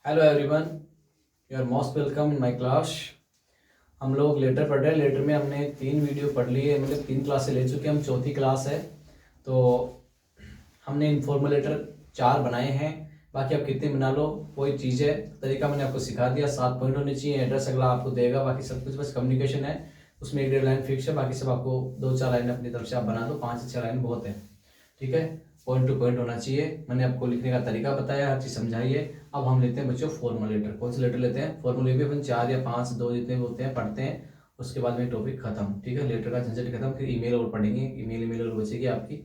Hello everyone, you are most welcome in my class. हम लोग letter पढ़ रहे हैं। लेटर में हमने 3 वीडियो पढ़ ली है, मतलब 3 क्लासें ले चुके हैं हम, चौथी क्लास है। तो हमने इनफॉर्मल लेटर 4 बनाए हैं। बाकी आप कितने बना लो, कोई चीज़ है, तरीका मैंने आपको सिखा दिया। 7 पॉइंट होने चाहिए, एड्रेस अगला आपको देगा, बाकी सब कुछ बस कम्युनिकेशन है। उसमें 1-1.5 लाइन फिक्स है, बाकी सब आपको 2-4 लाइन अपनी तरफ से आप बना दो, 5 से 6 लाइन बहुत है। ठीक है, पॉइंट टू पॉइंट होना चाहिए। मैंने आपको लिखने का तरीका बताया, हर चीज़ समझाई है। अब हम लेते हैं बच्चों फॉर्मल लेटर। कौन से लेटर लेते हैं? फॉर्मल भी अपन 4 या 5, 2 जितने भी होते हैं पढ़ते हैं, उसके बाद में टॉपिक खत्म। ठीक है, लेटर का झंझट खत्म, फिर ईमेल और पढ़ेंगे। ईमेल और बचेगी आपकी।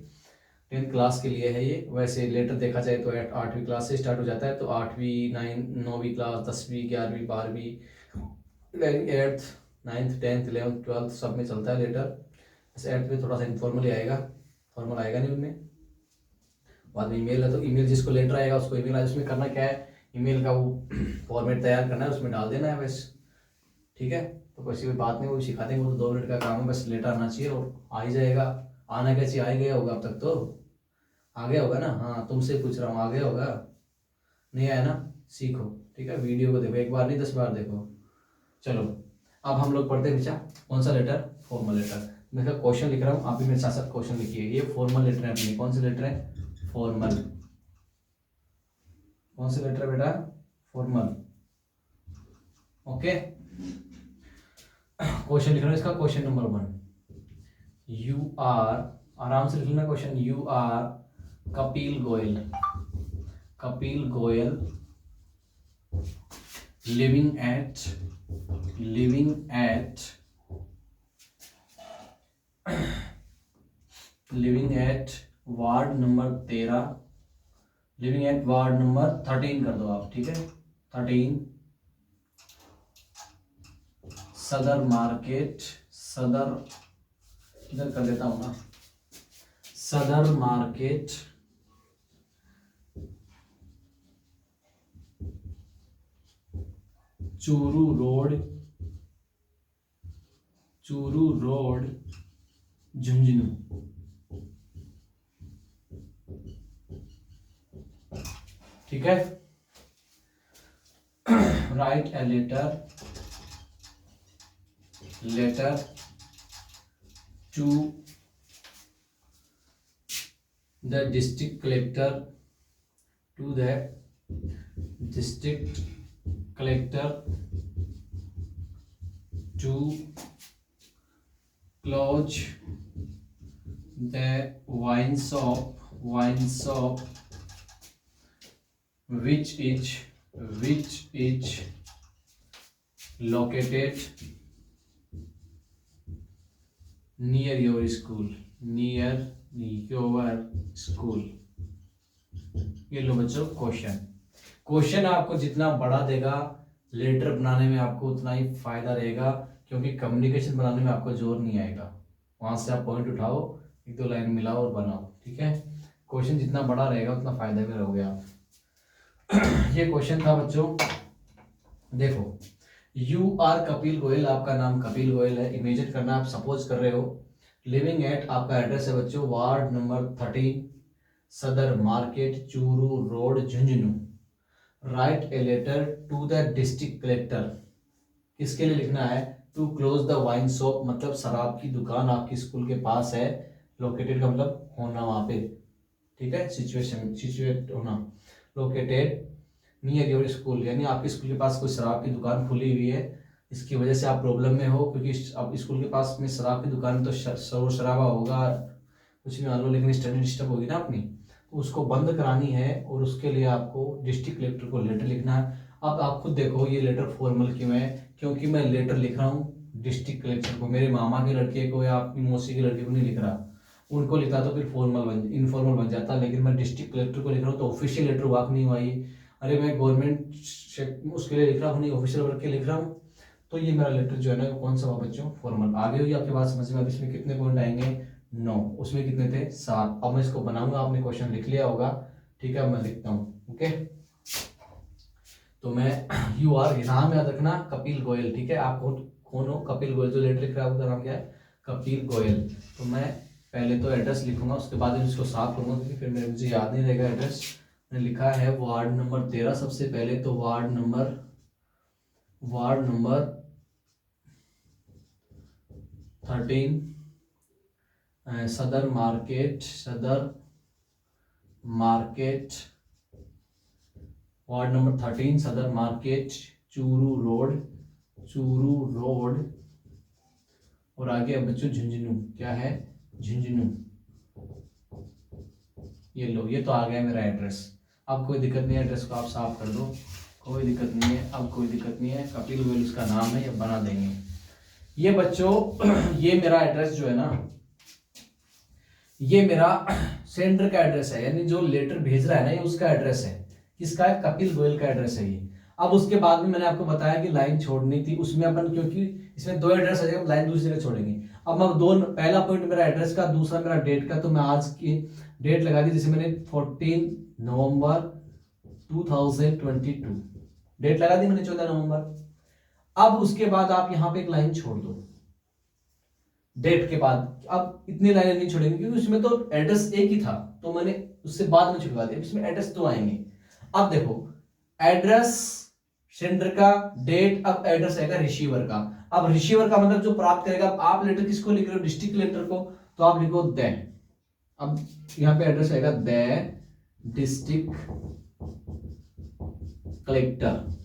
10th क्लास के लिए है ये। वैसे लेटर देखा जाए तो 8वीं क्लास से स्टार्ट हो जाता है, तो 8वीं 9वीं क्लास, 10वीं 11वीं 12वीं 8th 9th 10th 11th 12th सब में चलता है लेटर। ऐसे 8th में थोड़ा सा इनफॉर्मल ही आएगा, फॉर्मल आएगा नहीं उनमें। बाद में ईमेल है, तो ईमेल जिसको लेटर आएगा उसको ईमेल आएगा। उसमें करना क्या है, ईमेल का वो फॉर्मेट तैयार करना है, उसमें डाल देना है बस। ठीक है, तो कोई भी बात नहीं, वो सिखा देंगे, वो तो 2 मिनट का काम है, बस लेटर आना चाहिए और आ ही जाएगा। आना क्या चाहिए, आ ही गया होगा अब तक तो। आ गया होगा ना? हाँ, तुमसे पूछ रहा हूँ, आ गया होगा? नहीं आया ना? सीखो। ठीक है, वीडियो को देखो, एक बार नहीं 10 बार देखो। चलो, अब हम लोग पढ़ते हैं बच्चा कौन सा लेटर, फॉर्मल लेटर। मैं क्वेश्चन लिख रहा हूँ, आप भी मेरे साथ साथ क्वेश्चन लिखिए। ये फॉर्मल लेटर है अपनी। कौन से लेटर है? फॉर्मल। कौन से लेटर है बेटा? फॉर्मल। ओके, क्वेश्चन लिख रहा हूँ इसका। क्वेश्चन नंबर 1, यू आर, आराम से लिखना question. You are Kapil Goyal. Kapil Goyal living at ward number 13, living at ward number 13 कर दो आप। ठीक है, 13 सदर मार्केट। सदर इधर कर देता हूं ना, सदर मार्केट चूरू रोड झुंझुनू। ठीक है, write a letter to the district collector, to close the wine shop which is located near your school। ये लो बच्चों क्वेश्चन आपको जितना बड़ा देगा लेटर बनाने में आपको उतना ही फायदा रहेगा, क्योंकि कम्युनिकेशन बनाने में आपको जोर नहीं आएगा। वहां से आप पॉइंट उठाओ, 1-2 लाइन मिलाओ और बनाओ। ठीक है, क्वेश्चन जितना बड़ा रहेगा उतना फायदा में रहोगे आप। ये क्वेश्चन था बच्चों, देखो। यू आर कपिल गोयल, आपका नाम कपिल गोयल है। इमेजिन करना, आप सपोज कर रहे हो। लिविंग एट, आपका एड्रेस है बच्चों वार्ड नंबर 13, सदर market Churu road Jhunjhunu. Write a letter to the district collector. किसके लिए लिखना है? To close the wine shop, मतलब शराब की दुकान आपकी स्कूल के पास है। लोकेटेड का मतलब होना वहां पे। ठीक है, सिचुएट होना। लोकेटेड नियर योर स्कूल, यानी आपके स्कूल के पास कोई शराब की दुकान खुली हुई है, इसकी वजह से आप प्रॉब्लम में हो, क्योंकि अब स्कूल के पास में शराब की दुकान तो शोर शराबा होगा, कुछ भी मान लो, लेकिन स्टडी डिस्टर्ब होगी ना अपनी, तो उसको बंद करानी है। और उसके लिए आपको डिस्ट्रिक्ट कलेक्टर को लेटर लिखना है। अब आप खुद देखो ये लेटर फॉर्मल क्यों है, क्योंकि मैं लेटर लिख रहा हूँ डिस्ट्रिक्ट कलेक्टर को, मेरे मामा के लड़के को या अपनी मौसी के लड़के को नहीं लिख रहा। उनको लिखा तो फिर इनफॉर्मल बन जाता, लेकिन मैं डिस्ट्रिक्ट कलेक्टर को लिख रहा हूँ तो ऑफिशियल लेटर वाक नहीं हुआ ये। अरे मैं गवर्नमेंट उसके लिए लिख रहा हूँ, नहीं ऑफिशियल वर्क के लिख रहा हूँ। तो ये मेरा लेटर जो है ना, कौन सा हुआ बच्चों? फॉर्मल। आगे हुई आपके बात समझ में? अब इसमें कितने पॉइंट आएंगे? 9। उसमें कितने थे? 7। अब मैं इसको बनाऊंगा, आपने क्वेश्चन लिख लिया होगा। ठीक है, अब मैं लिखता हूँ। ओके, तो मैं यू आर, नाम याद रखना कपिल गोयल। ठीक है, आप कौन हो? कपिल गोयल। जो लेटर लिख रहा है उसका नाम क्या है? कपिल गोयल। तो मैं पहले तो एड्रेस लिखूंगा, उसके बाद इसको साफ करूंगा, क्योंकि फिर मुझे याद नहीं रहेगा एड्रेस। मैंने लिखा है वार्ड नंबर 13 सबसे पहले, तो वार्ड नंबर 13 सदर मार्केट वार्ड नंबर 13 सदर मार्केट, चूरू रोड। और आगे अब बच्चों झुंझुनू, क्या है झुंझुनू, ये लो, ये तो आ गया मेरा एड्रेस। अब कोई दिक्कत नहीं है, एड्रेस को आप साफ कर दो, कोई दिक्कत नहीं है, अब कोई दिक्कत नहीं है। कपिल गोयल उसका नाम है, ये बना देंगे। ये बच्चों ये मेरा एड्रेस जो है ना, ये मेरा सेंडर का एड्रेस है, यानी जो लेटर भेज रहा है ना, ये उसका एड्रेस है। किसका है? कपिल गोयल का एड्रेस है ये। अब उसके बाद में मैंने आपको बताया कि लाइन छोड़नी थी, उसमें अपन, क्योंकि इसमें 2 एड्रेस आ जाएगा, लाइन दूसरी जगह छोड़ेंगे। अब मैं पहला पॉइंट मेरा एड्रेस का, दूसरा मेरा डेट का, तो मैं आज की डेट लगा दी, जैसे मैंने 14 नवंबर 2022 डेट लगा दी मैंने, 14 नवंबर। अब उसके बाद आप यहां पे एक लाइन छोड़ दो डेट के बाद। अब इतनी लाइनें नहीं छोड़ेंगे क्योंकि उसमें तो एड्रेस एक ही था, तो मैंने उससे बाद में छुड़वा दिया, इसमें एड्रेस 2 आएंगे। अब देखो, एड्रेस सेंडर का, डेट, अब एड्रेस आएगा रिसीवर का। अब रिसीवर का मतलब जो प्राप्त करेगा, अब आप लेटर किसको लिख रहे हो? डिस्ट्रिक्ट कलेक्टर को, तो आप लिखो द। अब यहां पे एड्रेस आएगा the district collector,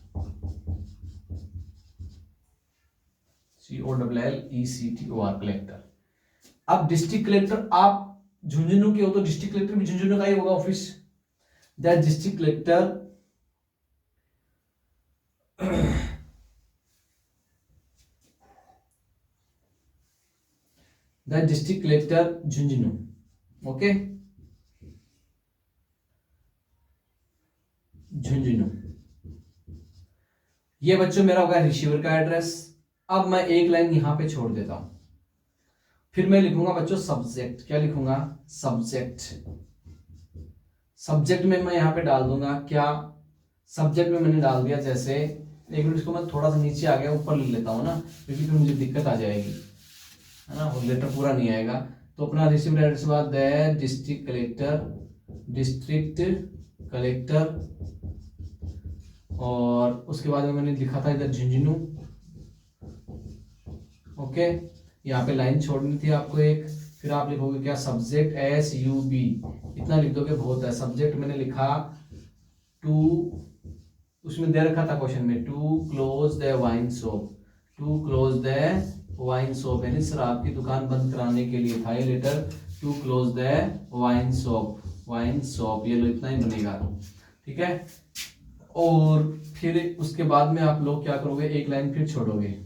COLLECTOR collector. अब डिस्ट्रिक्ट कलेक्टर, आप झुंझुनू के हो तो डिस्ट्रिक्ट कलेक्टर भी झुंझुनू का ही होगा office. The district collector Jhunjhunu, okay, Jhunjhunu. ये बच्चों मेरा होगा रिसीवर का एड्रेस। अब मैं एक लाइन यहां पे छोड़ देता हूं, फिर मैं लिखूंगा बच्चों सब्जेक्ट। क्या लिखूंगा? सब्जेक्ट में मैं यहां पे डाल दूंगा क्या? सब्जेक्ट में मैंने डाल दिया, जैसे एक मिनट, इसको मैं थोड़ा सा नीचे आ गया, ऊपर लिख लेता हूं ना, क्योंकि फिर मुझे दिक्कत आ जाएगी, है ना, वो लेटर पूरा नहीं आएगा। तो अपना रिसीवर एड्रेस के बाद द डिस्ट्रिक्ट कलेक्टर, और उसके बाद में मैंने लिखा था इधर झुंझुनू, ओके। यहाँ पे लाइन छोड़नी थी आपको एक, फिर आप लिखोगे क्या? सब्जेक्ट SUB, इतना लिख दोगे बहुत है। सब्जेक्ट मैंने लिखा टू, उसमें दे रखा था क्वेश्चन में, to close the wine shop, यानी शराब की दुकान बंद कराने के लिए था ये letter, to close the wine shop, ये लो, इतना ही बनेगा, ठीक है। और फिर उसके बाद में आप लोग क्या करोगे? एक लाइन फिर छोड़ोगे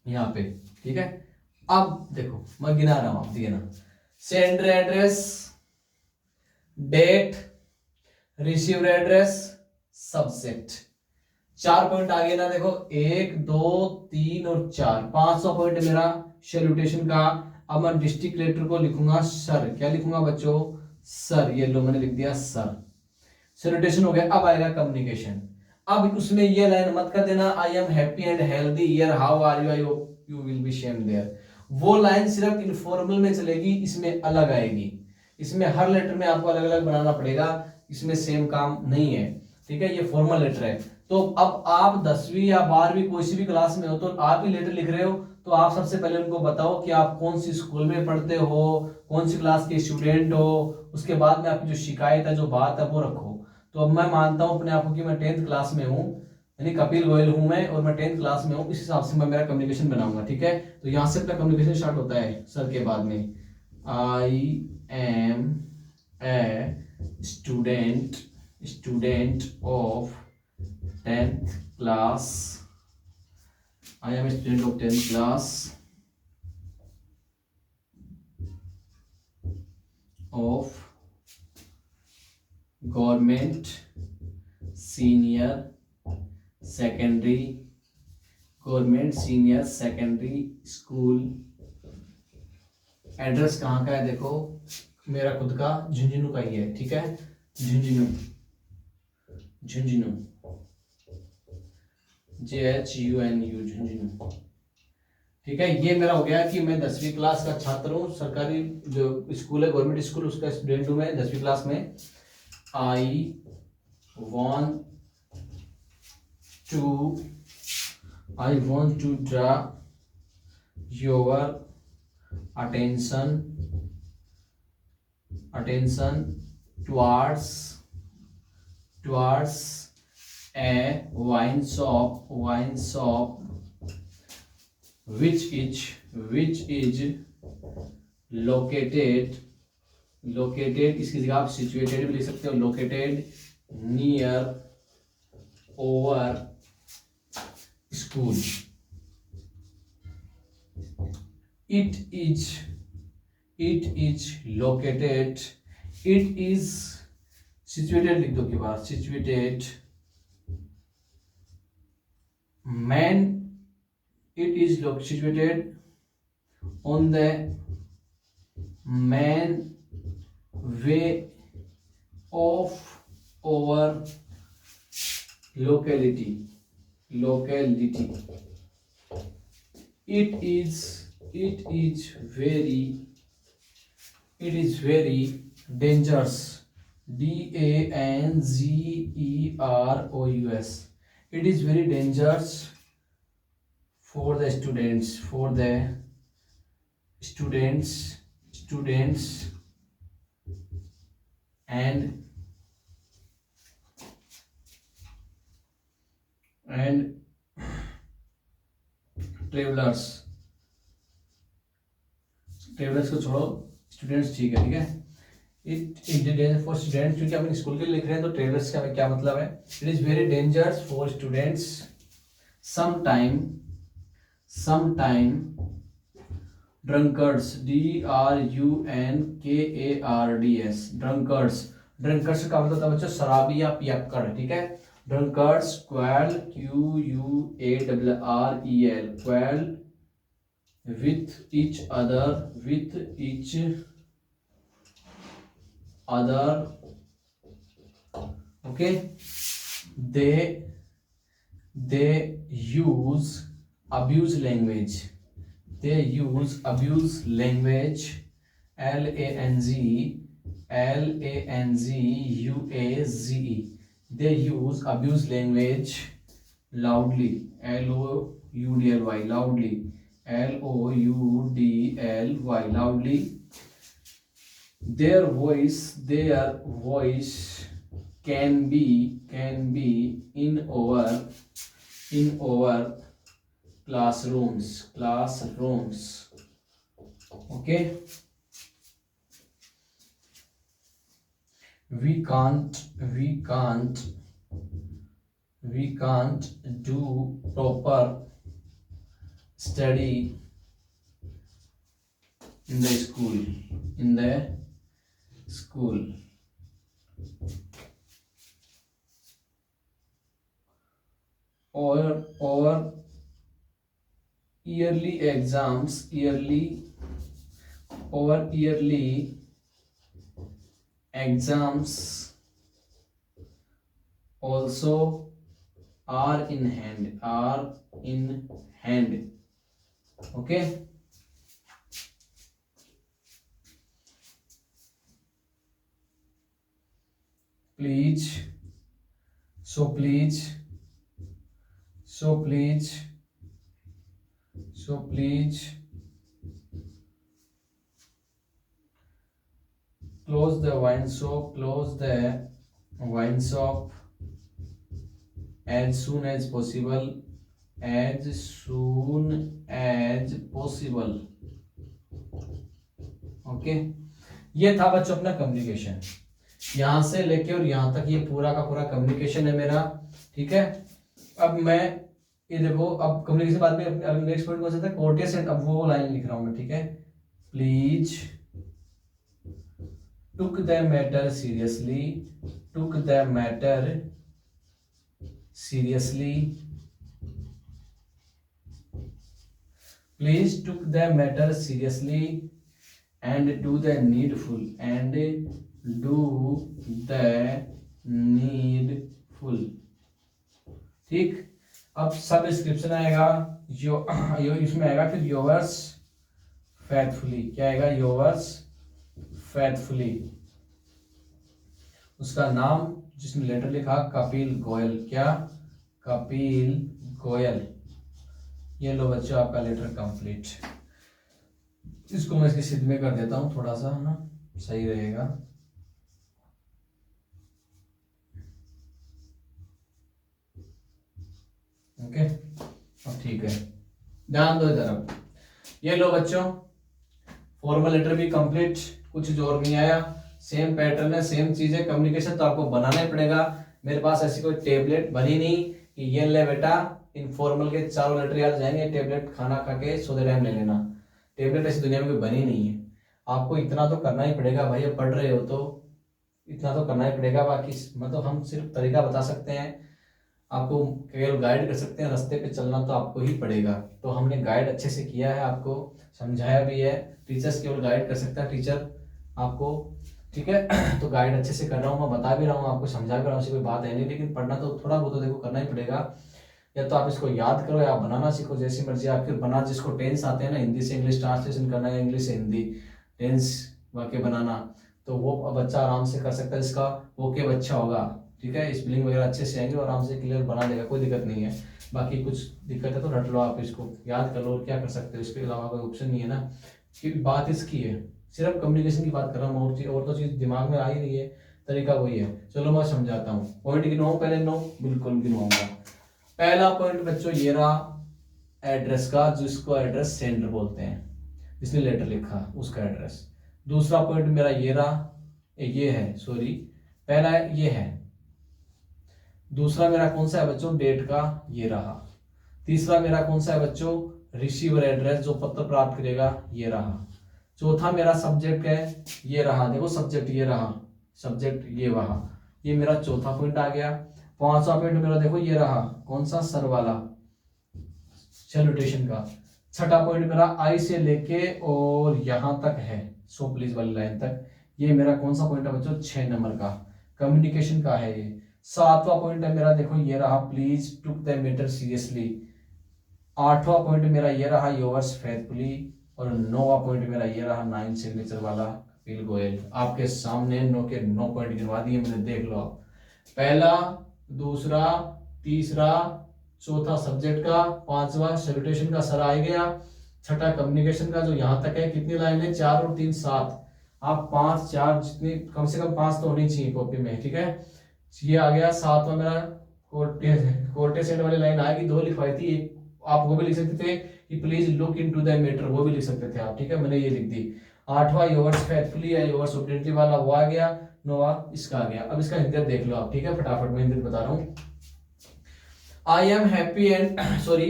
यहाँ पे, ठीक है। अब देखो मैं गिना रहा हूं, आप देखना, sender address, date, receiver address, subject, 4 point आ गए ना। देखो 1 2 3 और 4, 500 पॉइंट मेरा सैल्यूटेशन का। अब मैं डिस्ट्रिक्ट कलेक्टर को लिखूंगा सर, क्या लिखूंगा बच्चों? सर, ये लो मैंने लिख दिया सर, सैल्यूटेशन हो गया। अब आएगा कम्युनिकेशन। अब उसमें ये लाइन मत कर देना, I am happy and healthy year, how are you, I hope you will be same there. वो लाइन सिर्फ इनफॉर्मल में चलेगी, इसमें अलग आएगी। इसमें हर लेटर में आपको अलग अलग बनाना पड़ेगा, इसमें सेम काम नहीं है, ठीक है। ये फॉर्मल लेटर है। तो अब आप 10वीं या 12वीं कोई सी भी क्लास में हो, तो आप ही लेटर लिख रहे हो, तो आप सबसे पहले उनको बताओ कि आप कौन सी स्कूल में पढ़ते हो, कौन सी क्लास के स्टूडेंट हो। उसके बाद में आपकी जो शिकायत है, जो बात है, वो रखो। तो अब मैं मानता हूं अपने आप को कि मैं 10th क्लास में हूं, यानी कपिल गोयल हूं मैं, और मैं 10th क्लास में हूं, इस हिसाब से मैं मेरा कम्युनिकेशन बनाऊंगा, ठीक है। तो यहां से अपना कम्युनिकेशन स्टार्ट होता है सर के बाद में, I am a student of 10th class, I am a student of 10th class of government senior secondary school. Address कहाँ का है? देखो मेरा खुद का झुंझुनू का ही है, ठीक है। झुंझुनू झुंझुनू झुंझुनू, ठीक है। ये मेरा हो गया कि मैं 10वीं क्लास का छात्र हूँ, सरकारी जो स्कूल है गवर्नमेंट स्कूल, उसका स्टूडेंट हूँ मैं 10वीं क्लास में। I want to draw your attention towards a wine shop which is located इसकी जगह आप situated भी लिख सकते हो, located near our school. It is situated लिख दो के बाद situated situated on the main way of our locality. It is very dangerous. Dangerous. It is very dangerous for the students and travelers को छोड़ो, स्टूडेंट्स ठीक है. It danger for students, क्योंकि हम स्कूल के लिए लिख रहे हैं तो ट्रेवलर्स का क्या मतलब है. It is very dangerous for students sometime drunkards drunkards का मतलब होता है बच्चों शराबी या पियक्कड़. ठीक है, drunkards quarrel quarrel with each other okay. They use abuse language language language. They use abuse language loudly loudly. Their voice can be in our classrooms. Okay, we can't do proper study in the school. Or yearly exams also are in hand. Okay, please close the wine shop as soon as possible. Okay, ये था बच्चों अपना communication. यहां से लेके और यहां तक ये पूरा का पूरा कम्युनिकेशन है मेरा. ठीक है, अब मैं ये देखो, अब कम्युनिकेशन बाद में नेक्स्ट पॉइंट कौन सा था, कोर्टियस एंड. अब वो लाइन लिख रहा हूं मैं. ठीक है, please took the matter seriously. Please took the matter seriously and do the needful. ठीक, अब सब डिस्क्रिप्शन आएगा जो इसमें आएगा. फिर योवर्स फेथफुली, क्या आएगा, योवर्स फेथफुली. उसका नाम जिसने लेटर लिखा कपिल गोयल, क्या, कपिल गोयल। ये लो बच्चों आपका लेटर कंप्लीट। इसको मैं इसकी सिद्ध में कर देता हूँ थोड़ा सा, है ना, सही रहेगा। ओके, अब ठीक है, ध्यान दो इधर। अब ये लो बच्चों, फॉर्मल लेटर भी कंप्लीट, कुछ जोर नहीं आया, सेम पैटर्न है, सेम चीज है। कम्युनिकेशन तो आपको बनाना ही पड़ेगा। मेरे पास ऐसी कोई टेबलेट बनी नहीं कि ये ले बेटा इनफॉर्मल के चारों लेटर याद जाएंगे, टेबलेट खाना खा के सोते टाइम ले लेना। टेबलेट ऐसी दुनिया में कोई बनी नहीं है। आपको इतना तो करना ही पड़ेगा भाई, अब पढ़ रहे हो तो इतना तो करना ही पड़ेगा। बाकी मतलब हम सिर्फ तरीका बता सकते हैं, आपको केवल गाइड कर सकते हैं, रास्ते पे चलना तो आपको ही पड़ेगा। तो हमने गाइड अच्छे से किया है, आपको समझाया भी है। टीचर्स केवल गाइड कर सकता है, टीचर आपको, ठीक है। तो गाइड अच्छे से कर रहा हूँ, मैं बता भी रहा हूँ, आपको समझा भी रहा हूँ, ऐसी कोई बात है नहीं। लेकिन पढ़ना तो थोड़ा बहुत तो देखो करना ही पड़ेगा। या तो आप इसको याद करो या आप बनाना सीखो, जैसी मर्जी। आप फिर बना, जिसको टेंस आते हैं ना, हिंदी से इंग्लिश ट्रांसलेशन करना या इंग्लिश से हिंदी टेंस वाक्य बनाना, तो वो बच्चा आराम से कर सकता है। इसका वोकेब अच्छा होगा, ठीक है, स्पेलिंग वगैरह अच्छे से आएंगे और आराम से क्लियर बना देगा, कोई दिक्कत नहीं है। बाकी कुछ दिक्कत है तो रट लो, आप इसको याद कर लो, और क्या कर सकते हो, इसके अलावा कोई ऑप्शन नहीं है ना। कि बात इसकी है, सिर्फ कम्युनिकेशन की बात कर रहा हूँ, और तो चीज दिमाग में आ ही रही है, तरीका वही है। चलो मैं समझाता हूँ। पॉइंट गिनवाऊं पहले? नो, बिल्कुल गिनवाऊंगा। पहला पॉइंट बच्चों ये रहा एड्रेस का, जिसको एड्रेस सेंडर बोलते हैं, जिसने लेटर लिखा उसका एड्रेस। दूसरा पॉइंट मेरा ये रहा, ये है, सॉरी, पहला ये है। दूसरा मेरा कौन सा है बच्चों? डेट का, ये रहा। तीसरा मेरा कौन सा है बच्चों? रिसीवर एड्रेस, जो पत्र प्राप्त करेगा, ये रहा। चौथा मेरा सब्जेक्ट है, ये रहा, देखो सब्जेक्ट ये रहा, सब्जेक्ट ये वहा, ये मेरा चौथा पॉइंट आ गया। पांचवा पॉइंट मेरा देखो ये रहा, कौन सा? सर वाला, सैल्यूटेशन का। छठा पॉइंट मेरा आई से लेके और यहां तक है, सो प्लीज वाली लाइन तक, ये मेरा कौन सा पॉइंट है बच्चों? 6 नंबर का, कम्युनिकेशन का है ये। सातवां पॉइंट है मेरा, देखो ये रहा, please took the matter seriously. आठवां पॉइंट मेरा ये रहा, योर्स फेथफुली। और नौवां पॉइंट मेरा ये रहा, 9 सिग्नेचर वाला कपिल गोयल। आपके सामने 9 के 9 पॉइंट गिनवा दिए मैंने, देख लो आप। पहला, दूसरा, तीसरा, चौथा सब्जेक्ट का, पांचवा सैल्यूटेशन का सर आ गया, छठा कम्युनिकेशन का जो यहां तक है। कितनी लाइन है? 4 और 3 7। आप 5 4 जितनी कम से कम 5 तो होनी चाहिए कॉपी में, ठीक है। ये आ गया। सातवां मेरा कोर्टे सेंड वाली लाइन आएगी, 2 लिखवाई थी, एक आप वो भी लिख सकते थे कि please look into the matter, वो भी लिख सकते थे आप, ठीक है, मैंने ये लिख दी। आठवां योर्स फेथफुली या योर्स ऑब्डिनेटली वाला वो आ गया। नौवां इसका आ गया। अब इसका हिंदी देख लो आप, ठीक है, फटाफट मैं हिंदी बता रहा हूँ। आई एम हैप्पी एंड सॉरी,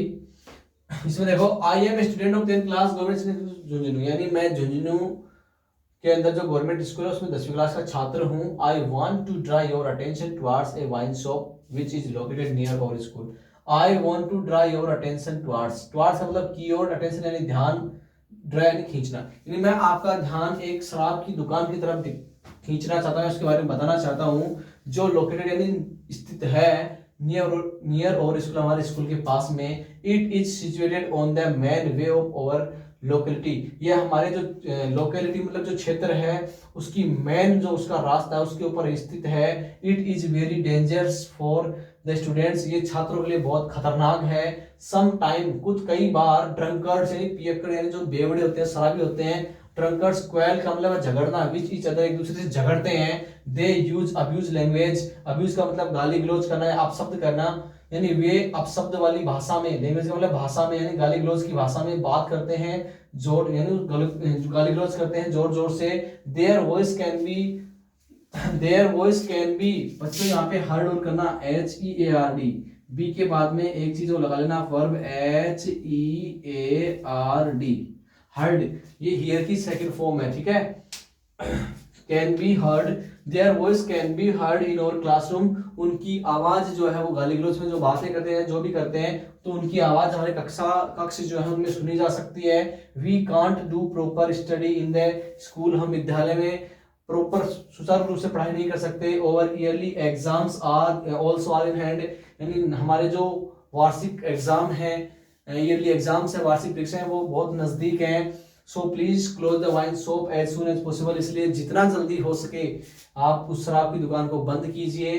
इसमें देखो, I am student of 10th class government Jhunjhunu, यानी मैं झुंझुनू के अंदर जो गवर्नमेंट स्कूल है उसमें 10वीं क्लास का छात्र हूँ। I want to draw your attention towards a wine shop which is located near our school. I want to draw your attention towards, towards का मतलब की ओर, अटेंशन यानी ध्यान, ड्रा यानी खींचना, यानी मैं आपका ध्यान एक शराब की दुकान की तरफ खींचना चाहता हूँ, उसके बारे में बताना चाहता हूँ, जो लोकेटेड यानी स्थित है नियर और स्कूल, हमारे स्कूल के पास में। It is situated on the main way of our locality, ये हमारे जो लोकेलिटी मतलब जो क्षेत्र है उसकी मेन जो उसका रास्ता है उसके ऊपर स्थित है। It is very dangerous for the students, ये छात्रों के लिए बहुत खतरनाक है। सम टाइम, कुछ कई बार, ड्रंकर्स यानी पियक्कड़ यानी जो बेवड़े होते हैं, शराबी होते हैं, ड्रंकर्स, क्वेल का मतलब झगड़ना, विच ईच अदर, एक दूसरे से झगड़ते हैं। दे यूज अब्यूज लैंग्वेज, अब्यूज का मतलब गाली गलौज करना है, अपशब्द करना, यानी वे अपशब्द वाली भाषा में, लैंग्वेज का मतलब भाषा में, यानी गाली गलौज की भाषा में बात करते हैं, जोर यानी गाली गलौज करते हैं जोर जोर से। There voice can B, there voice can B, बच्चों यहाँ पे हर्ड और करना, HEARD, बी के बाद में एक चीज वो लगा लेना, वर्ब HEARD, हर्ड, ये हियर की सेकंड फॉर्म है, ठीक है। Can be heard, their voice can be heard in our classroom, उनकी आवाज जो है वो गाली गलौज में जो बातें करते हैं, जो भी करते हैं, तो उनकी आवाज हमारे कक्ष जो है उनमें सुनी जा सकती है। We can't do proper study in the school, हम विद्यालय में प्रॉपर सुचारू रूप से पढ़ाई नहीं कर सकते। Our yearly exams are also are in hand, यानी हमारे जो वार्षिक एग्जाम है, ईयरली एग्जाम्स है, वार्षिक परीक्षाएं, वो बहुत नजदीक हैं। So please close the wine shop as soon as possible, इसलिए जितना जल्दी हो सके आप उस शराब की दुकान को बंद कीजिए।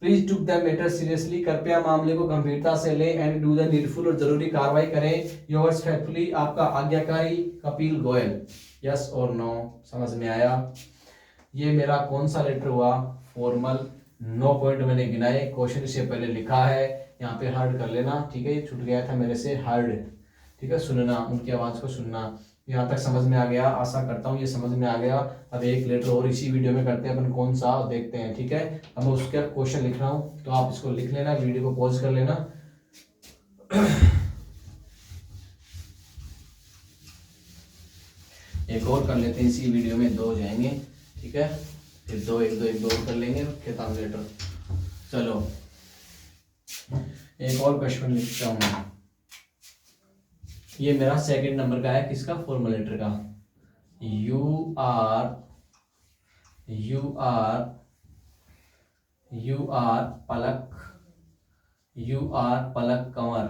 Please took the matter seriously, कृपया मामले को गंभीरता से ले एंड डू द नीडफुल, और जरूरी कार्रवाई करें। योर्स फेथफुली, आपका आज्ञाकारी कपिल गोयल। यस और नो, समझ में आया? ये मेरा कौन सा लेटर हुआ? फॉर्मल। 9 पॉइंट मैंने गिनाए, क्वेश्चन से पहले लिखा है, यहाँ पे हर्ड कर लेना, ठीक है? ये छूट गया था मेरे से, हर्ड, ठीक है? सुनना, उनकी आवाज को सुनना। यहाँ तक समझ में आ गया? आशा करता हूँ ये समझ में आ गया। अब एक लेटर और इसी वीडियो में करते हैं अपन, कौन सा देखते हैं, ठीक है? अब मैं उसका क्वेश्चन लिख रहा हूँ, तो आप इसको लिख लेना, वीडियो को पॉज कर लेना। एक और कर लेते हैं इसी वीडियो में, 2 हो जाएंगे, ठीक है? फिर 2 1 2 1 2 कर लेंगे खिताब लेटर। चलो एक और क्वेश्चन लिखता हूँ मैं। ये मेरा सेकंड नंबर का है, किसका? फॉर्मल लेटर का। You are Palak, you are Palak Kanwar,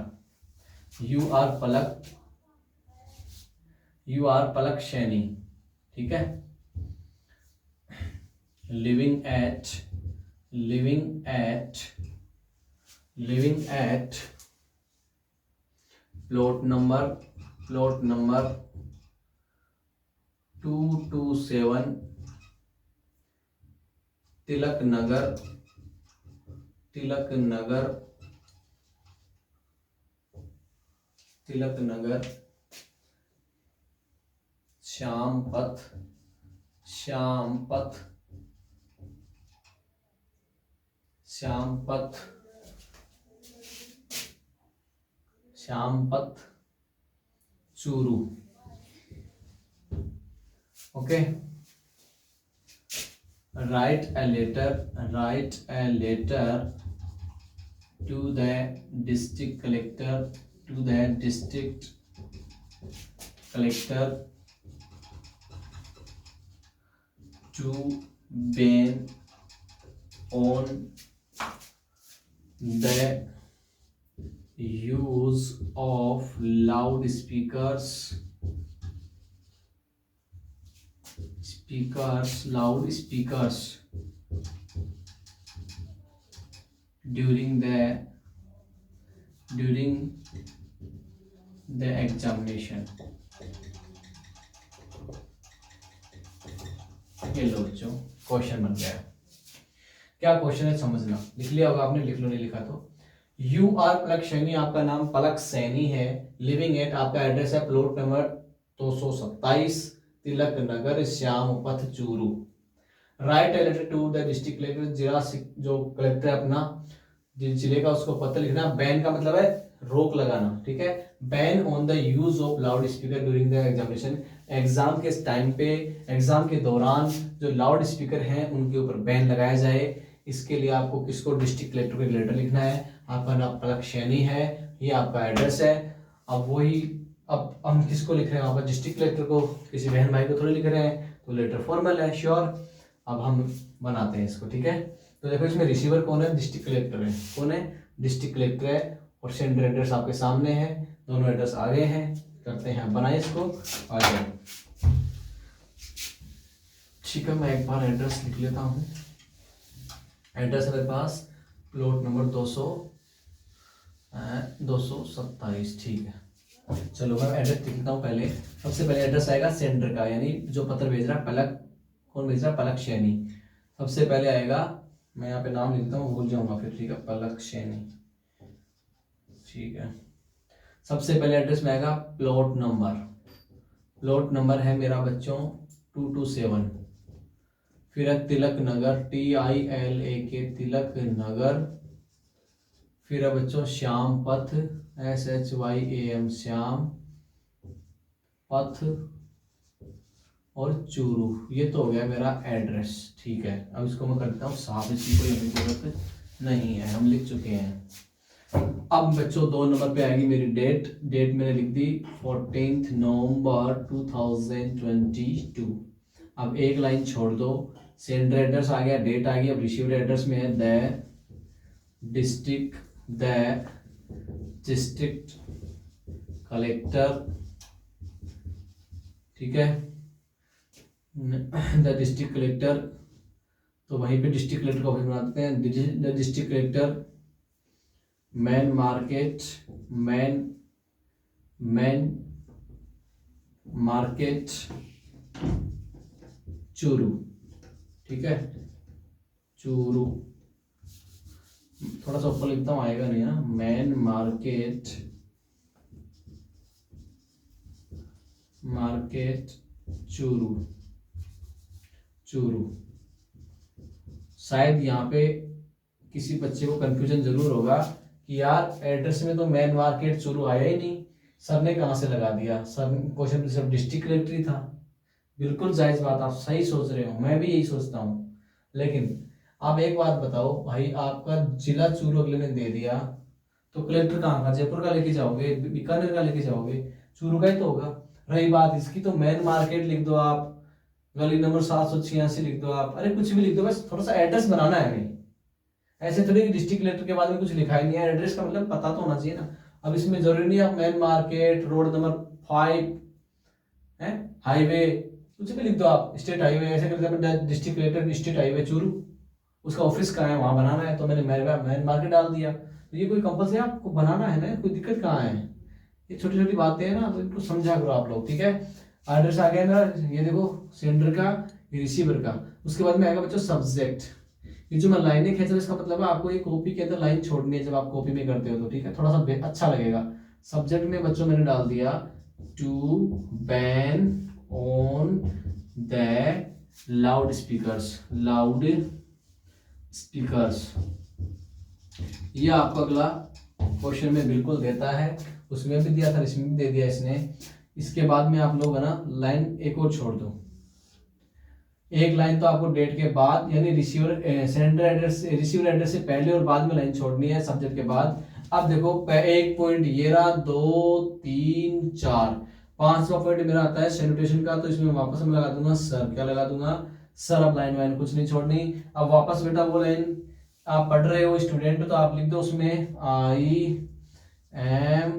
you are Palak Saini, ठीक है? Living at plot number 227 Tilak Nagar Shyampath Churu. Okay, write a letter to the district collector to ban on the use of loudspeakers during the examination। ये लो बच्चों, question बन गया। क्या question है समझना। लिख लिया होगा आपने, लिख लो नहीं लिखा तो। यू आर पलक सैनी, आपका नाम पलक सैनी है। लिविंग एट, आपका एड्रेस है plot number 227 Tilak Nagar Shyampath Churu. Write a letter to the district collector, जिला जो कलेक्टर है अपना जिस जिले का, उसको पत्र लिखना। बैन का मतलब है रोक लगाना, ठीक है? Ban on the use of loud speaker during the examination, exam के टाइम पे, एग्जाम के दौरान जो लाउड स्पीकर हैं उनके ऊपर बैन लगाया जाए। इसके लिए आपको किसको? डिस्ट्रिक्ट कलेक्टर को लेटर लिखना है। आपका नाम पलक सैनी है, ये आपका एड्रेस है। अब वही, अब हम किसको लिख रहे हैं? आपका डिस्ट्रिक्ट कलेक्टर को, किसी बहन भाई को थोड़ी लिख रहे हैं, तो लेटर फॉर्मल है, श्योर। अब हम बनाते हैं इसको, ठीक है? तो देखो इसमें रिसीवर कौन है? डिस्ट्रिक्ट कलेक्टर है। कौन है? डिस्ट्रिक्ट कलेक्टर है। और सेंडर एड्रेस आपके सामने है, दोनों एड्रेस आगे हैं। करते हैं, बनाए इसको, आ जाए, ठीक है? मैं एक बार एड्रेस लिख लेता हूँ। एड्रेस है मेरे पास प्लॉट नंबर 227, ठीक है? चलो मैं एड्रेस लिखता हूँ पहले। सबसे पहले एड्रेस आएगा सेंडर का, यानी जो पत्र भेज रहा है पलक, कौन भेज रहा है? पलक सैनी। सबसे पहले आएगा, मैं यहाँ पे नाम लिखता हूँ, भूल जाऊंगा फिर, ठीक है? पलक सैनी, ठीक है? सबसे पहले एड्रेस में आएगा प्लॉट नंबर है मेरा बच्चों 227। फिर है तिलक नगर, TILAK तिलक नगर। फिर है बच्चों श्यामपथ, SHYAM श्याम पथ और चूरू। ये तो हो गया मेरा एड्रेस, ठीक है? अब इसको मैं करता हूँ साफ, इसकी कोई अभी जरूरत नहीं है, हम लिख चुके हैं। अब बच्चों 2 नंबर पे आएगी मेरी डेट मैंने लिख दी 14 नवंबर 2022। अब एक लाइन छोड़ दो, सेंडर एड्रेस आ गया, डेट आ गई। अब रिसीव्ड एड्रेस में है द डिस्ट्रिक्ट कलेक्टर, ठीक है। द डिस्ट्रिक्ट कलेक्टर, तो वहीं पे डिस्ट्रिक्ट कलेक्टर का ऑफिस बनाते हैं। The district collector main market, man main market Churu, ठीक है, चूरू। थोड़ा सा ऊपर लिखता हूँ, आएगा नहीं ना। Main market, market Churu, Churu. शायद यहाँ पे किसी बच्चे को कंफ्यूजन जरूर होगा कि यार एड्रेस में तो मैन मार्केट चूरू आया ही नहीं, सर ने कहाँ से लगा दिया। सर क्वेश्चन तो सिर्फ डिस्ट्रिक्ट कलेक्टर था। बिल्कुल जायज बात, आप सही सोच रहे हो, मैं भी यही सोचता हूँ। लेकिन आप एक बात बताओ भाई, आपका जिला चूरू अगले ने दे दिया, तो कलेक्टर कहाँ का, जयपुर का लेके जाओगे, बीकानेर का लेके जाओगे, चूरू का ही तो होगा। रही बात इसकी, तो मैन मार्केट लिख दो आप, गली नंबर 786 लिख दो आप, अरे कुछ भी लिख दो, बस थोड़ा सा एड्रेस बनाना है हमें। ऐसे थोड़ी डिस्ट्रिक्ट कलेक्टर के बाद में कुछ लिखा ही नहीं है, एड्रेस का मतलब पता तो होना चाहिए ना। अब इसमें जरूरी नहीं है मैन मार्केट रोड नंबर 5 है, हाईवे, कुछ भी लिख दो आप, स्टेट हाईवे, ऐसे करके district collector state highway Churu, उसका ऑफिस कहाँ है वहां बनाना है, तो मैंने मैन मार्केट डाल दिया। तो ये कोई कंपल्सरी आपको बनाना है ना, कोई दिक्कत कहाँ है। ये छोटी छोटी बातें हैं ना, तो इनको समझा करो आप लोग, ठीक है। एड्रेस आ गया मेरा, ये देखो सेंडर का, ये रिसीवर का। उसके बाद में आएगा बच्चों सब्जेक्ट। ये जो मैं लाइनें खींच रहा हूं, इसका मतलब है आपको ये कॉपी के अंदर लाइन छोड़नी है जब आप कॉपी में करते हो तो, ठीक है, थोड़ा सा अच्छा लगेगा। सब्जेक्ट में बच्चों मैंने डाल दिया to ban on the loud speakers, loud speakers. ये आपको अगला क्वेश्चन में बिल्कुल देता है, उसमें भी दिया था, इसमें भी दे दिया इसने। इसके बाद में आप लोग है ना लाइन एक और छोड़ दो, एक लाइन तो आपको डेट के बाद, यानी receiver sender address, receiver address से पहले और बाद में लाइन छोड़नी है सब्जेक्ट के बाद। अब देखो एक पॉइंट ये रहा, 2 3 4, 5वां पॉइंट मेरा आता है सैल्यूटेशन का, तो इसमें वापस मैं लगा दूंगा सर, क्या लगा दूंगा सर। अब लाइन वाइन कुछ नहीं छोड़नी। अब वापस बेटा वो लाइन आप पढ़ रहे हो स्टूडेंट, तो आप लिख दो उसमें आई एम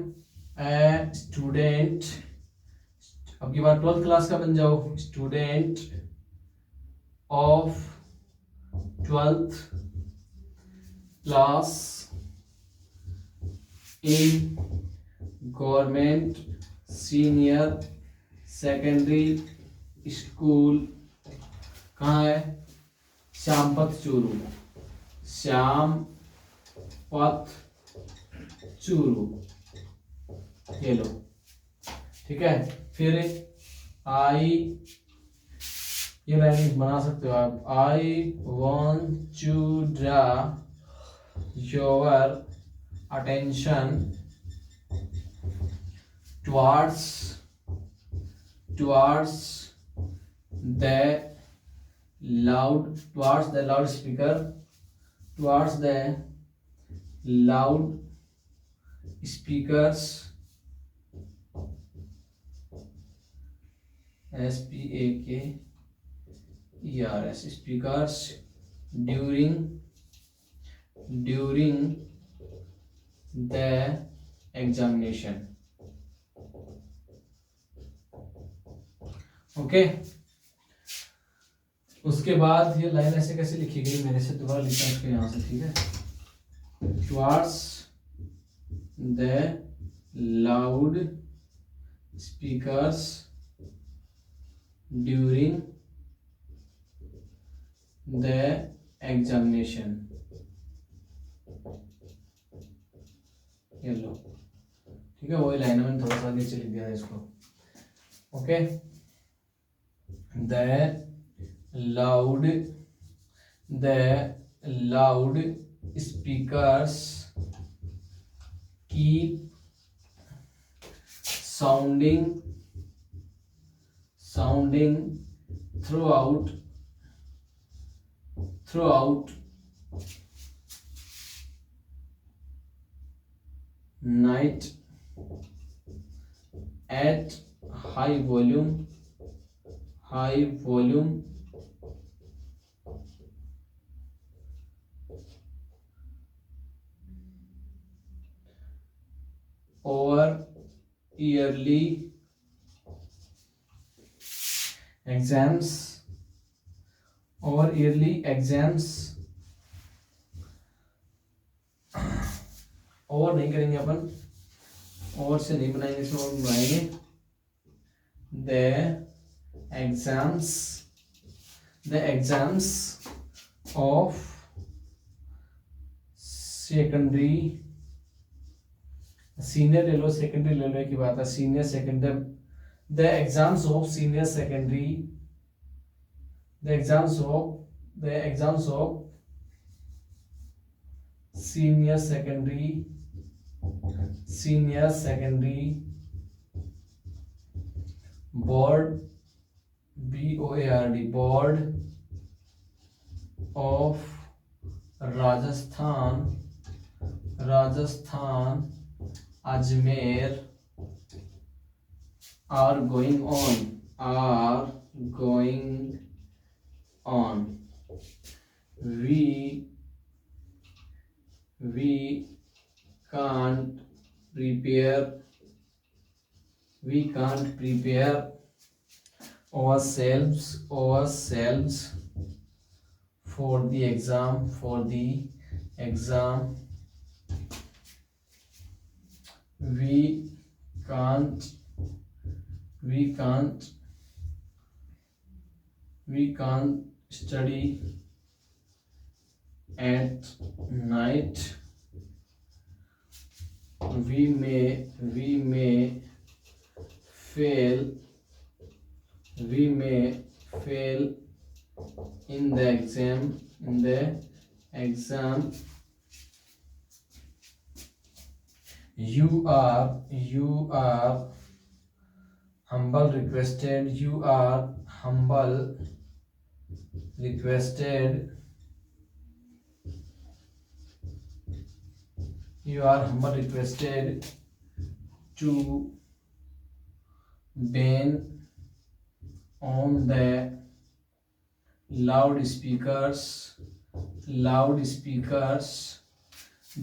ए स्टूडेंट। अब की बार 12th क्लास का बन जाओ, student of 12th class in government senior secondary school. कहाँ है, श्यामपत चूरू, श्यामपत चूरू, ये लो, ठीक है। फिर आई, ये लाइन बना सकते हो आप, I want to draw your attention towards the loudspeaker, towards the loud speakers, SPAKERS, speakers during the examination। Okay उसके बाद ये लाइन ऐसे कैसे लिखी गई, मेरे से दोबारा लिखता हूँ इसको यहाँ से, ठीक है। Towards the loud speakers during the examination, ये लो, ठीक है। वही लाइन मैंने थोड़ा सा नीचे लिख दिया है इसको, okay. The loud speakers keep sounding throughout night at high volume over yearly exams और ईयरली एग्जाम्स और नहीं करेंगे अपन, और से नहीं बनाएंगे, इसमें और बनाएंगे the exams of secondary, senior ले लो सेकेंडरी ले लो की बात है, senior secondary, the exams of senior secondary, the exams of senior secondary board, BOARD, board of Rajasthan Ajmer are going on. We can't prepare ourselves for the exam. We can't study at night. We may fail in the exam. You are humble requested to ban on the loudspeakers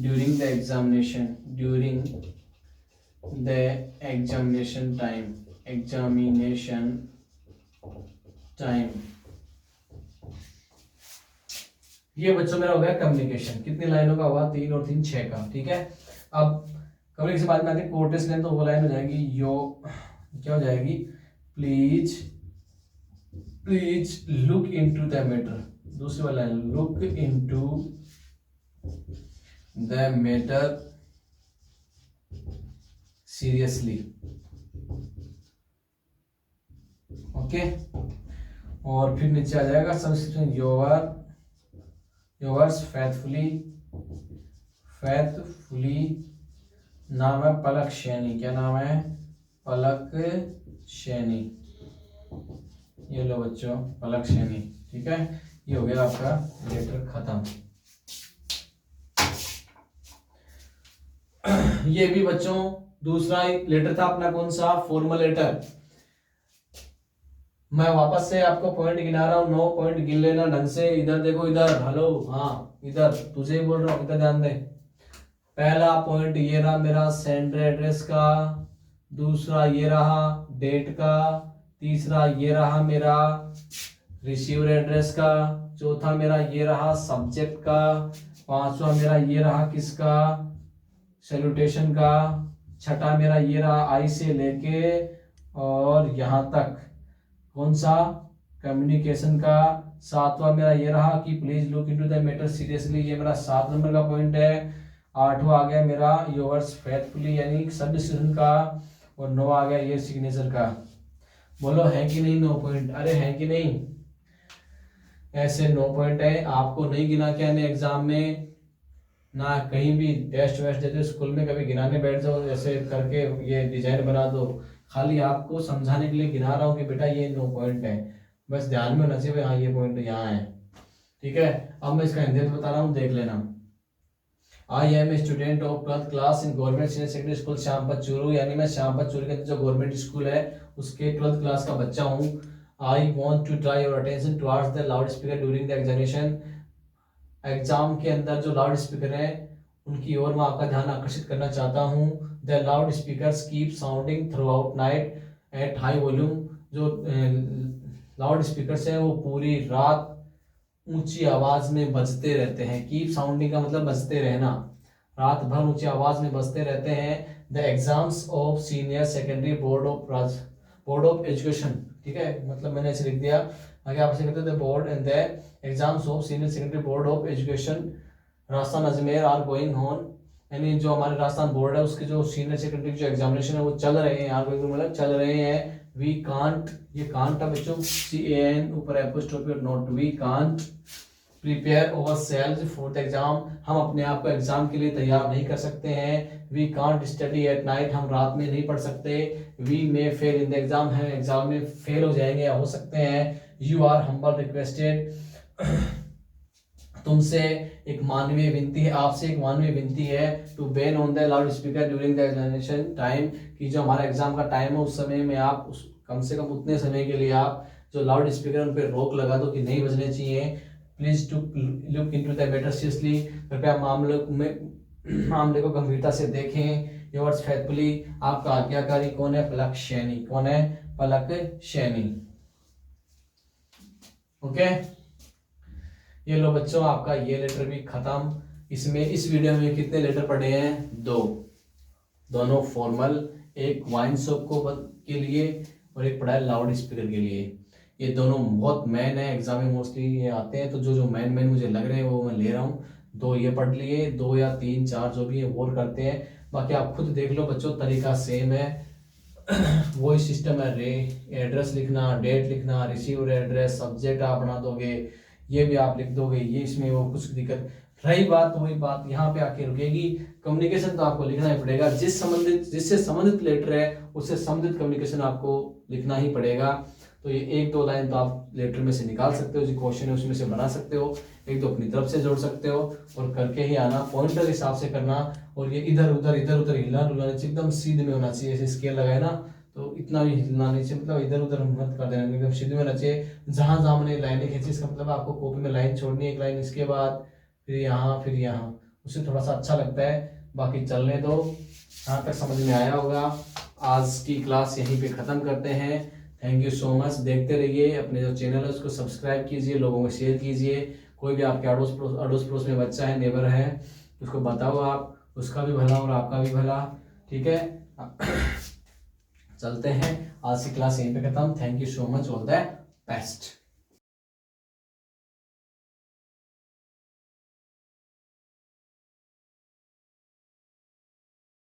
during the examination time. ये बच्चों मेरा हो गया communication, कितनी लाइनों का हुआ, 3 और 3 6 का, ठीक है। अब कम्युनिकेशन बाद में आती है कोर्टेस लाइन, तो वो लाइन हो जाएगी क्या हो जाएगी, please look into the matter. दूसरी वाला line, look into the matter seriously, okay. और फिर नीचे आ जाएगा सब्सक्रिप्शन, योवर्स फेथफुली, नाम है पलक सैनी, क्या नाम है, पलक सैनी, ये लो बच्चों पलक सैनी, ठीक है। ये हो गया आपका लेटर खत्म। ये भी बच्चों दूसरा लेटर था अपना, कौन सा, फॉर्मल लेटर। मैं वापस से आपको पॉइंट गिना रहा हूँ, 9 पॉइंट गिन लेना ढंग से। इधर देखो, इधर, हेलो, हाँ इधर तुझे ही बोल रहा हूँ, इधर ध्यान दे। पहला पॉइंट ये रहा मेरा सेंडर एड्रेस का, दूसरा ये रहा डेट का, तीसरा ये रहा मेरा रिसीवर एड्रेस का, चौथा मेरा ये रहा सब्जेक्ट का, पांचवा मेरा ये रहा किसका, सैल्यूटेशन का, छठा मेरा ये रहा आई से लेके और यहाँ तक कौन सा, कम्युनिकेशन का, सातवां मेरा ये रहा कि please look into the matter seriously, ये मेरा 7 नंबर का पॉइंट है। आठवां आ गया मेरा योर्स फेथफुली यानी सब डिसीजन का, और 9 आ गया ये सिग्नेचर का। बोलो है कि नहीं 9 पॉइंट, अरे है कि नहीं, ऐसे 9 पॉइंट है। आपको नहीं गिना के आने एग्जाम में, ना कहीं भी टेस्ट वेस्ट देते स्कूल में कभी गिनाने बैठ जाओ ऐसे करके ये डिजाइन बना दो, खाली आपको समझाने के लिए गिना रहा हूँ कि बेटा ये 9 पॉइंट है, बस ध्यान में होना चाहिए हाँ ये पॉइंट यहाँ है, ठीक है। अब मैं इसका हिंदी बता रहा हूँ, देख लेना। I am a student of 12th class in government senior secondary school Shyampath Churu, यानी मैं श्यामपत चूरू के अंदर जो गवर्नमेंट स्कूल है उसके 12th क्लास का बच्चा हूँ। I want to draw your attention towards the loud speaker during the examination, exam के अंदर जो लाउड स्पीकर है उनकी ओर मैं आपका ध्यान आकर्षित करना चाहता हूँ। The loud speaker keep sounding through out night at high volume, जो लाउड स्पीकर है वो पूरी रात ऊंची आवाज में बजते रहते हैं। कीप साउंडिंग का मतलब बजते रहना, रात भर ऊंची आवाज में बजते रहते हैं। The exams of senior secondary board of education, ठीक है, मतलब मैंने ऐसे लिख दिया। आगे आप ऐसे कहते हैं board and the exams of senior secondary board of education Rajasthan Ajmer are going on, यानी जो हमारे राजस्थान बोर्ड है उसके जो सीनियर सेकेंडरी जो एग्जामिनेशन है वो चल रहे हैं, यहाँ कोई मतलब चल रहे हैं। वी कांट, ये कांट है बच्चों, CAN ऊपर एपोस्ट्रोफी और not, we can't prepare our self for the exam, हम अपने आप को एग्जाम के लिए तैयार नहीं कर सकते हैं। We can't study at night, हम रात में नहीं पढ़ सकते। We may fail in the exam, है एग्जाम में फेल हो जाएंगे या हो सकते हैं। यू आर हम्बल रिक्वेस्टेड, तुमसे एक मानवीय विनती है, आपसे एक मानवीय विनती है। To ban on the loud speaker during the examination time, कि जो हमारा एग्जाम का टाइम है उस समय में आप उस कम से कम उतने समय के लिए आप जो लाउड स्पीकर उन पर रोक लगा दो कि नहीं बजने चाहिए। Please to look into the matter seriously, कृपया मामले को गंभीरता से देखें। योर्स फेथफुली, आपका आज्ञाकारी कौन है? पलक सैनी। कौन है? पलक सैनी। ओके, ये लो बच्चों आपका ये लेटर भी खत्म। इसमें इस वीडियो में कितने लेटर पढ़े हैं? 2, दोनों फॉर्मल, एक वाइन शॉप को के लिए और एक पढ़ा है लाउड स्पीकर के लिए। ये दोनों बहुत मैन है, एग्जाम में मोस्टली ये आते हैं, तो जो मैन मुझे लग रहे हैं वो मैं ले रहा हूँ। 2 ये पढ़ लिए, 2 या 3 4 जो भी है वो करते हैं। बाकी आप खुद देख लो बच्चों, तरीका सेम है वही सिस्टम है। एड्रेस लिखना, डेट लिखना, रिसीवर एड्रेस, सब्जेक्ट आप बना दोगे, ये भी आप लिख दोगे, ये इसमें वो कुछ दिक्कत रही बात तो वही बात यहाँ पे आके रुकेगी। कम्युनिकेशन तो आपको लिखना ही पड़ेगा, जिससे संबंधित लेटर है उससे संबंधित कम्युनिकेशन आपको लिखना ही पड़ेगा। तो ये 1-2 लाइन तो आप लेटर में से निकाल सकते हो, जो क्वेश्चन है उसमें से बना सकते हो, 1-2 अपनी तरफ से जोड़ सकते हो और करके ही आना, पॉइंटर हिसाब से करना। और ये इधर उधर हिलना डुलाना चाहिए, एकदम सीधे में होना चाहिए। जैसे स्केल लगाए ना तो इतना भी हिलना नहीं चाहिए, मतलब इधर उधर मत कर देना, एकदम सीधे में होना चाहिए। जहां जहां मैंने लाइनें खींची इसका मतलब आपको कॉपी में लाइन छोड़नी है, एक लाइन इसके बाद फिर यहाँ, उससे थोड़ा सा अच्छा लगता है। बाकी चलने दो, यहाँ तक समझ में आया होगा। आज की क्लास यहीं पे ख़त्म करते हैं। Thank you so much. देखते रहिए, अपने जो चैनल है उसको सब्सक्राइब कीजिए, लोगों को शेयर कीजिए। कोई भी आपके अड़ोस पड़ोस में बच्चा है, नेबर है, उसको बताओ आप, उसका भी भला और आपका भी भला। ठीक है चलते हैं, आज की क्लास यहीं पे खत्म। Thank you so much, all the best.